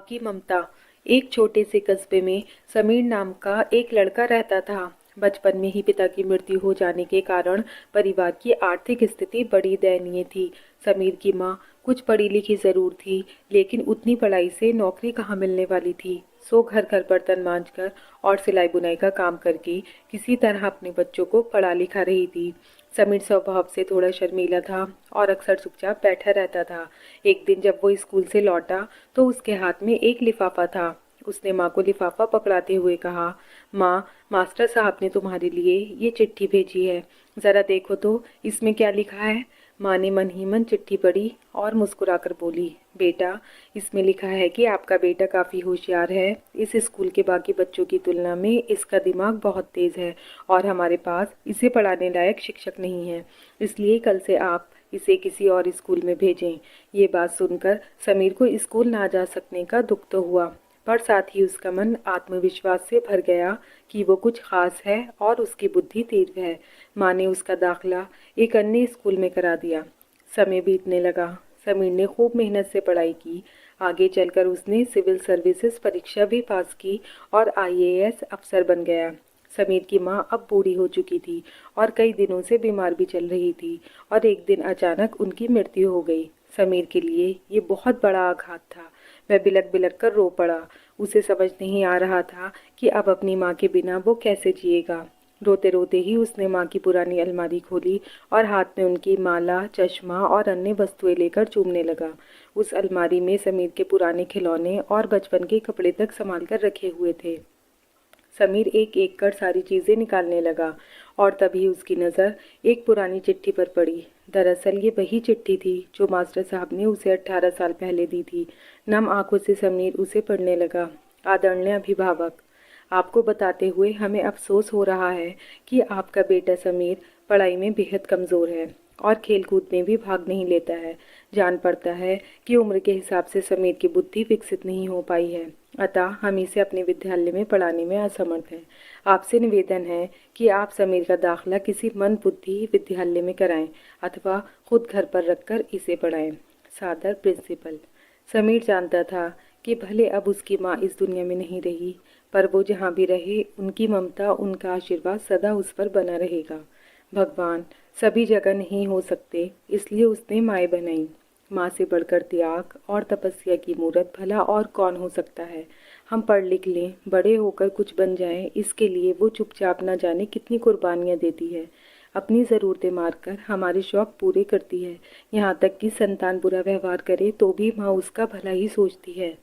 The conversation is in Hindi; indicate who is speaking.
Speaker 1: की ममता। एक छोटे से कस्बे में समीर नाम का एक लड़का रहता था। बचपन में ही पिता की मृत्यु हो जाने के कारण परिवार की आर्थिक स्थिति बड़ी दयनीय थी। समीर की माँ कुछ पढ़ी लिखी जरूर थी, लेकिन उतनी पढ़ाई से नौकरी कहाँ मिलने वाली थी। सो घर घर बर्तन मांजकर और सिलाई बुनाई का काम करके किसी तरह अपने बच्चों को पढ़ा लिखा रही थी। समीर स्वभाव से थोड़ा शर्मीला था और अक्सर चुपचाप बैठा रहता था। एक दिन जब वो स्कूल से लौटा तो उसके हाथ में एक लिफाफा था। उसने माँ को लिफाफा पकड़ाते हुए कहा, माँ, मास्टर साहब ने तुम्हारे लिए ये चिट्ठी भेजी है। ज़रा देखो तो इसमें क्या लिखा है। माँ ने मन ही मन चिट्ठी पढ़ी और मुस्कुराकर बोली, बेटा, इसमें लिखा है कि आपका बेटा काफ़ी होशियार है। इस स्कूल के बाकी बच्चों की तुलना में इसका दिमाग बहुत तेज़ है और हमारे पास इसे पढ़ाने लायक शिक्षक नहीं है। इसलिए कल से आप इसे किसी और स्कूल में भेजें। ये बात सुनकर समीर को स्कूल ना जा सकने का दुख तो हुआ, पर साथ ही उसका मन आत्मविश्वास से भर गया कि वो कुछ खास है और उसकी बुद्धि तीव्र है। माँ ने उसका दाखिला एक अन्य स्कूल में करा दिया। समय बीतने लगा। समीर ने खूब मेहनत से पढ़ाई की। आगे चलकर उसने सिविल सर्विसेज परीक्षा भी पास की और आईएएस अफसर बन गया। समीर की माँ अब बूढ़ी हो चुकी थी और कई दिनों से बीमार भी चल रही थी और एक दिन अचानक उनकी मृत्यु हो गई। समीर के लिए ये बहुत बड़ा आघात था। वह बिलक बिलक कर रो पड़ा। उसे समझ नहीं आ रहा था कि अब अपनी माँ के बिना वो कैसे जिएगा। रोते रोते ही उसने माँ की पुरानी अलमारी खोली और हाथ में उनकी माला, चश्मा और अन्य वस्तुएं लेकर चूमने लगा। उस अलमारी में समीर के पुराने खिलौने और बचपन के कपड़े तक संभाल कर रखे हुए थे। समीर एक एक कर सारी चीज़ें निकालने लगा और तभी उसकी नज़र एक पुरानी चिट्ठी पर पड़ी। दरअसल ये वही चिट्ठी थी जो मास्टर साहब ने उसे 18 साल पहले दी थी। नम आंखों से समीर उसे पढ़ने लगा। आदरणीय अभिभावक, आपको बताते हुए हमें अफसोस हो रहा है कि आपका बेटा समीर पढ़ाई में बेहद कमज़ोर है और खेलकूद में भी भाग नहीं लेता है। जान पड़ता है कि उम्र के हिसाब से समीर की बुद्धि विकसित नहीं हो पाई है, अतः हम इसे अपने विद्यालय में पढ़ाने में असमर्थ हैं। आपसे निवेदन है कि आप समीर का दाखिला किसी मंदबुद्धि विद्यालय में कराएं अथवा खुद घर पर रखकर इसे पढ़ाएं। सादर प्रिंसिपल। समीर जानता था कि भले अब उसकी माँ इस दुनिया में नहीं रही, पर वो जहाँ भी रहे उनकी ममता, उनका आशीर्वाद सदा उस पर बना रहेगा। भगवान सभी जगह नहीं हो सकते, इसलिए उसने माएँ बनाई। माँ से बढ़कर त्याग और तपस्या की मूरत भला और कौन हो सकता है। हम पढ़ लिख लें, बड़े होकर कुछ बन जाएं, इसके लिए वो चुपचाप न जाने कितनी कुर्बानियाँ देती है। अपनी ज़रूरतें मारकर हमारे शौक़ पूरे करती है। यहाँ तक कि संतान बुरा व्यवहार करे तो भी माँ उसका भला ही सोचती है।